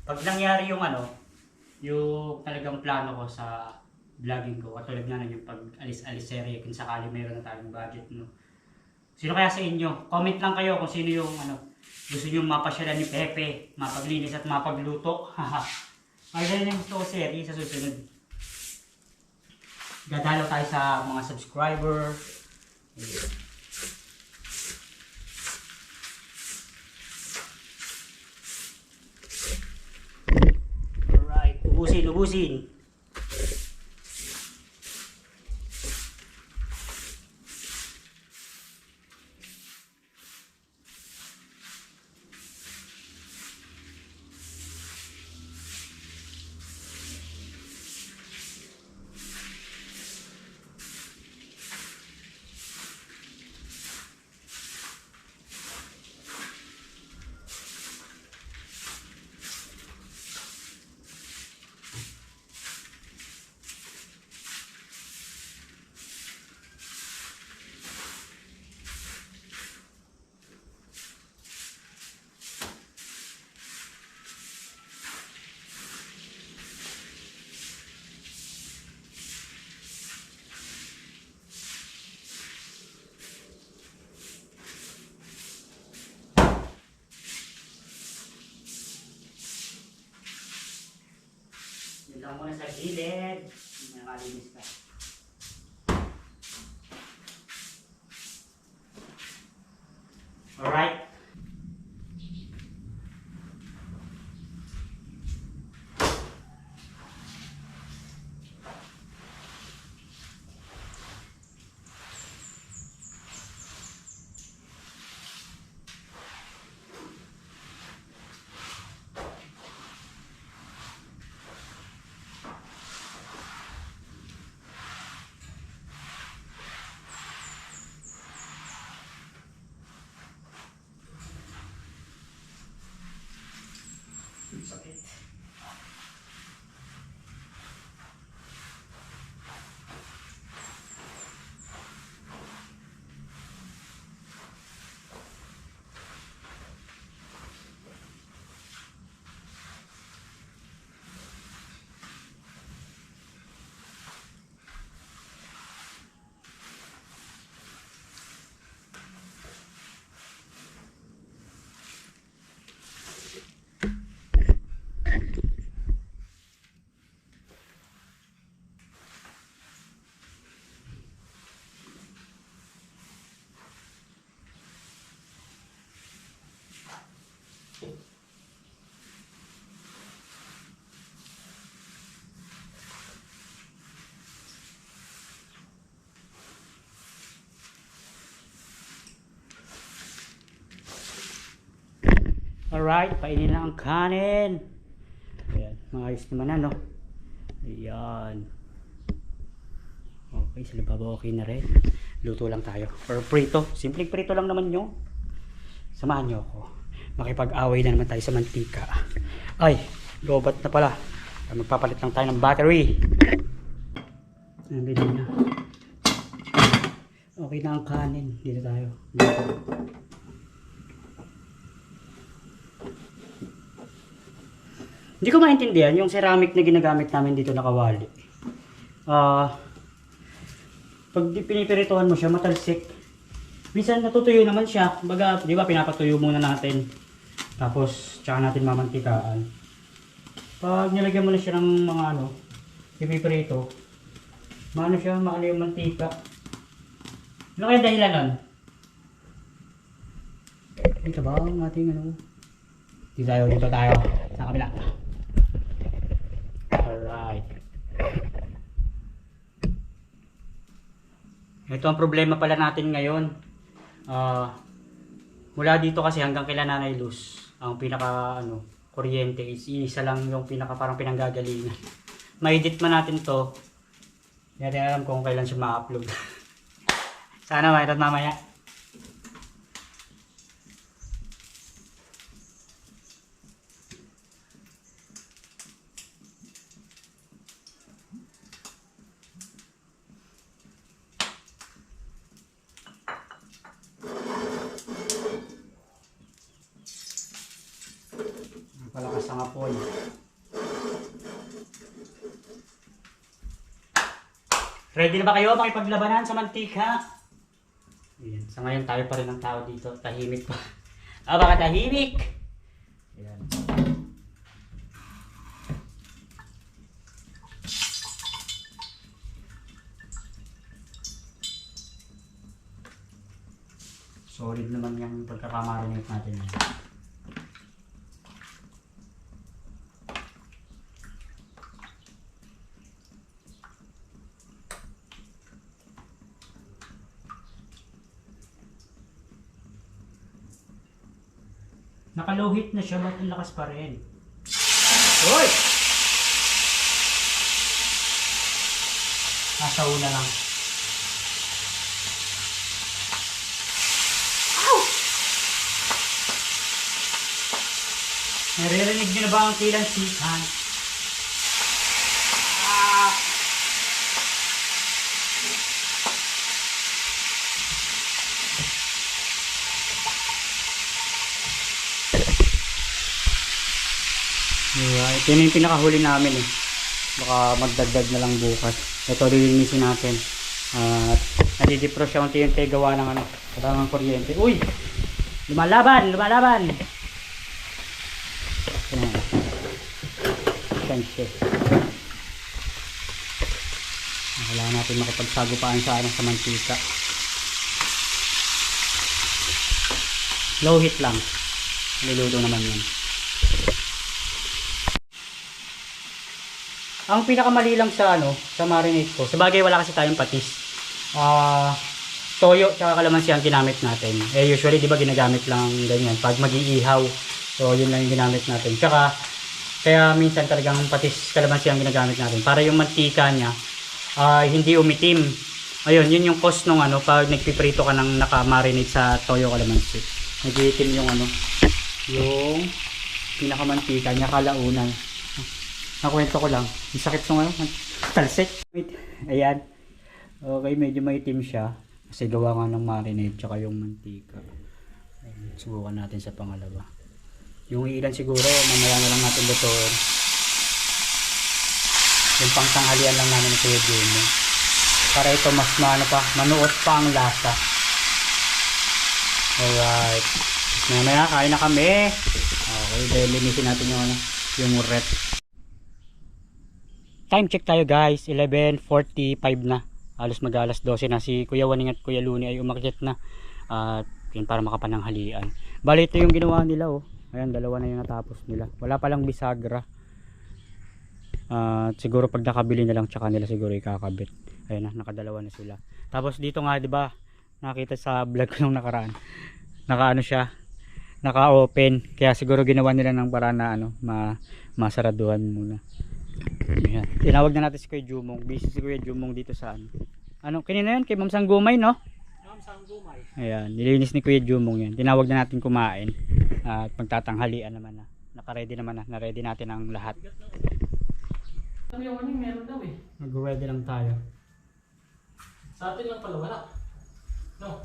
Speaker 1: Pag nangyari yung ano, yung talagang plano ko sa vlogging ko, katulad nga yung pag-alis-alis serye kung sakali meron na tayong budget, no. Sino kaya sa inyo? Comment lang kayo kung sino yung ano, gusto nyo mapasyalan ni Pepe, mapaglinis at mapagluto. Ay, ganyan yung gusto ko serye sa susunod. Dadalaw tayo sa mga subscriber. Ubusin. Yun lang muna sa gilid. Nakalinis ka. Alright. Alright, painin lang ang kanin. Ayan, maayos naman na, no? Ayan. Okay, sa lababo okay na rin. Luto lang tayo. Or prito. Simpleng prito lang naman nyo. Samahan nyo ako. Makipag-away na naman tayo sa mantika. Ay, lobat na pala. Magpapalit lang tayo ng battery. Nandito na. Okay na ang kanin. Dito tayo. Hindi ko maintindihan yung ceramic na ginagamit namin dito na kawali. Pag pinipirituhan mo siya, matalsik. Minsan natutuyo naman siya. Baga, di ba pinapatuyo muna natin. Tapos, tsaka natin mamantikaan. Pag nilagyan mo na siya ng mga ipipirito, maano siya, maano yung mantika. Ano kaya dahilan nun? Ito ba ang ating dito tayo. Sa kabila. Alright. Ito ang problema pala natin ngayon. Mula dito kasi hanggang kila Nanay Luz, ang pinaka kuryente is isa lang yung pinaka parang pinanggagalingan. Ma-edit man natin to. Hindi alam kung kailan siya ma-upload. Sana mayroon mamaya. Palakas ang apoy. Ready na ba kayo makipaglabanan sa mantika? Ayan. Sa ngayon tayo pa rin ang tao dito. Tahimik pa. Baka tahimik! Ayan. Solid naman yung pagkakamarinate natin. Nakalohit na siya, ba't ang lakas pa rin? Uy! Nasa una lang. Ow! Naririnig niyo na ba ang kilansikan? Ito na yung pinakahuli namin eh. Baka magdagdag na lang bukas. Ito lilinisin natin. At nadidipro siya unti-unti gawa ng kadangang kuryente. Uy! Lumalaban! Lumalaban! Sense. Kailangan natin makipagsagupaan sa mantika. Low heat lang. Niluto naman yan. Ang pinakamali lang sa sa marinate ko. Sa bagay wala kasi tayong patis. Toyo tsaka kalamansi ang ginamit natin. Usually 'di ba ginagamit lang ganyan pag mag-iihaw. So yun lang yung ginamit natin. Tsaka kaya minsan talagang patis kalamansi ang ginagamit natin para yung mantika niya hindi umitim. Ayun, yun yung cost nung pag nagpiprito ka ng naka-marinate sa toyo kalamansi. Nag-iitim yung yung pinakamantika niya kalaunan. Nakwento ko lang. Ang sakit ng talsik. Ayan. Okay, medyo maitim siya. Kasi gawa nga ng marinade tsaka yung mantika. Ayan, subukan natin sa pangalawa. Yung ilan siguro, mamaya na lang natin lutuin. Yung pangtanghalian lang namin ito yung para ito mas manuot pa ang lasa. Alright. Mamaya kain na kami. Okay, dahil linisin natin yung rep. Time check tayo guys, 11:45 na. Halos mag-alas 12 na. Si Kuya Waning at Kuya Luni ay umakyat na. At yun para makapananghalian. Bali ito yung ginawa nila Ayan, dalawa na yung natapos nila. Wala palang bisagra. Siguro pag nakabili na lang tsaka nila siguro ikakabit. Ayan na, nakadalawa na sila. Tapos dito nga 'di ba, nakita sa vlog ko nung nakaraan. Siya. naka-open. Kaya siguro ginawa nila ng paraan na ano, masaraduhan muna. Ayan. Tinawag na natin si Kuya Jumong. Busy si Kuya Jumong dito sa ano. Ano, kanina yun? Kay Ma'am Sanggumay, no?
Speaker 2: Ma'am Sanggumay.
Speaker 1: Ayan, nilinis ni Kuya Jumong yan. Tinawag na natin kumain. At magtatanghalian naman na. Naka-ready naman na. Na-ready natin ang lahat.
Speaker 2: Ano yung ano, meron daw eh.
Speaker 1: Mag-ready lang tayo.
Speaker 2: Sa atin lang pala wala. No?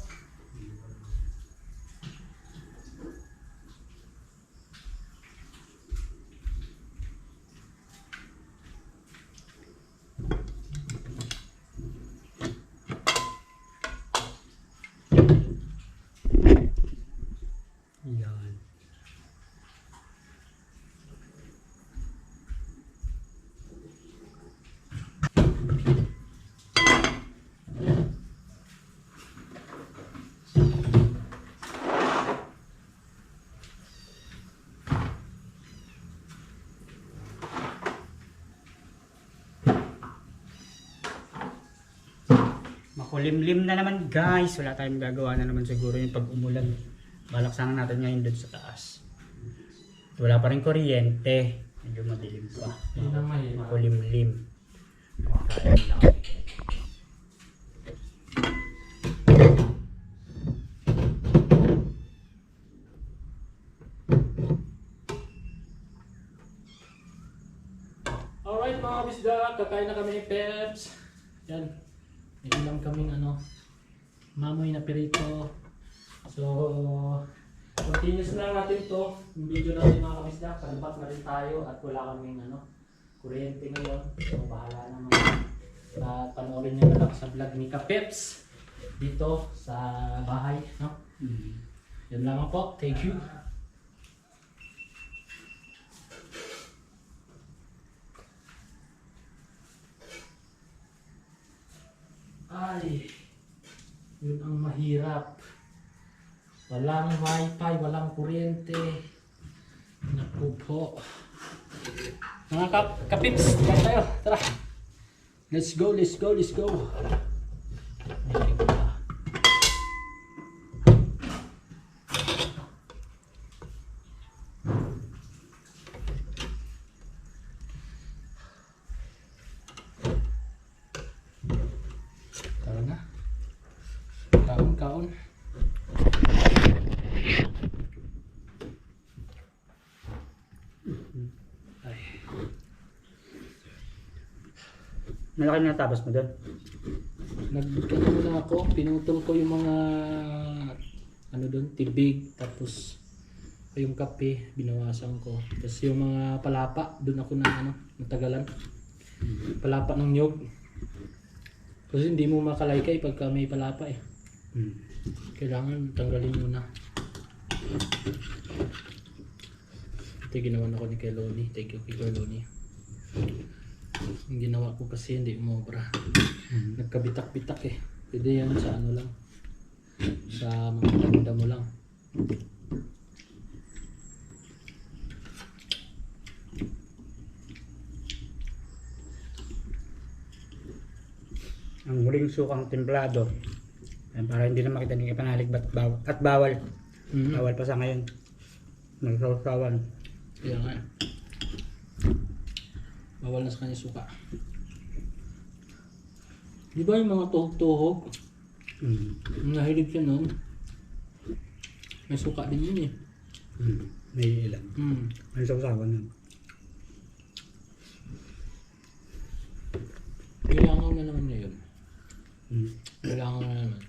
Speaker 1: Ayan. Makulimlim na naman guys. Wala tayong gagawa na naman siguro yung pag umulan. Balak sana natin ngayon doon sa taas. Wala pa rin kuryente. Medyo madilim pa.
Speaker 2: Yun ang mahirap.
Speaker 1: Makulimlim. Kain lang.
Speaker 2: Alright mga kabisda, kakain na kami ni Peps. Yan. May ilang kaming ano, mamoy na pirito. So, continuous na natin to. Yung video natin mga kabisda, kalipat na rin tayo at wala kaming ano, kuryente ngayon. So, bahala naman. At panoorin nyo na lang sa vlog ni Kapeps dito sa bahay. No? Yan lang po. Thank you. Ay, yun ang mahirap. Walang wifi, walang kuryente. Naku po. Mga kapips, dyan tayo. Tara. Let's go, let's go, let's go. Okay, pa. Tara na. Kaon, kaon. Ay.
Speaker 1: Malaki na tapos mo doon.
Speaker 2: Nag-ano muna ako, pinutol ko yung mga ano doon, tibig, tapos yung kape, binawasan ko. Tapos yung mga palapa, doon ako na ano, natagalan. Palapa ng nyog. Kasi hindi mo makalaykay pagka may palapa eh. Kailangan tanggalin muna. Ito yung ginawa na ko ni Keloni. Thank you kay Keloni. Yung ginawa ko kasi hindi umobra. Nagkabitak-bitak eh. Pwede yan sa ano lang. Sa mga damo lang.
Speaker 1: Ang huling sukang templado. Ayan, para hindi na makita ng ipanalig at bawal. Bawal pa sa ngayon. Nagsawsawan.
Speaker 2: Kaya nga. Bawal na sa kanya suka. Di ba yung mga tuhog-tuhog? Ang nahilig siya nun. May suka din yun eh.
Speaker 1: May ilan. May sawsawan nun.
Speaker 2: Kailangan na naman niya yun. Kailangan na naman.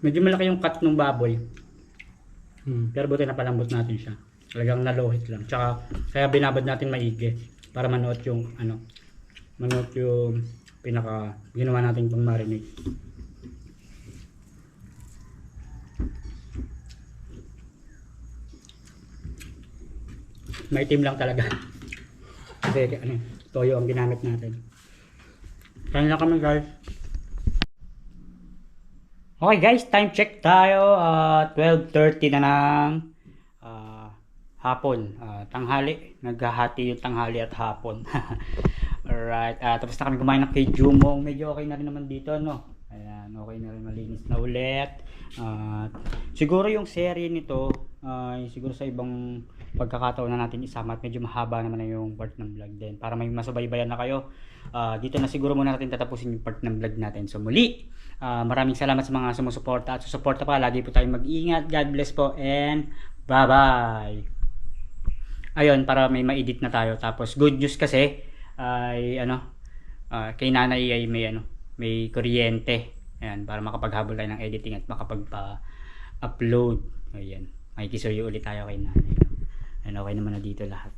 Speaker 1: Medyo malaki yung cut ng baboy. Pero buti na palambot natin siya. Talagang naluhit lang. Tsaka kaya binabad natin maigi para manuot yung ano, manuot yung pinaka ginawa natin pang marinate. Maitim lang talaga. Kasi ano, toyo ang ginamit natin. Kain lang kami guys. Okay guys, time check tayo. 12:30 na ng hapon, tanghali. Naghahati yung tanghali at hapon. Alright, tapos na kami kumain ng kay Jumong. Medyo okay na rin naman dito, no? Ayan, okay na rin, malinis na ulit. Siguro yung serie nito, siguro sa ibang pagkakataon na natin isama at medyo mahaba naman na yung part ng vlog din. Para may masubaybayan na kayo. Dito na siguro muna natin tatapusin yung part ng vlog natin. So muli, maraming salamat sa mga sumusuporta at susuporta pa. Lagi po tayong mag-ingat. God bless po and bye-bye. Ayun, para may ma-edit na tayo. Tapos good news kasi ay kay nanay ay may kuryente. Ayan, para makapaghabol tayo ng editing at makapagpa-upload. Ayan, makikisuyo ulit tayo kay nanay. Ayan, okay naman na dito lahat.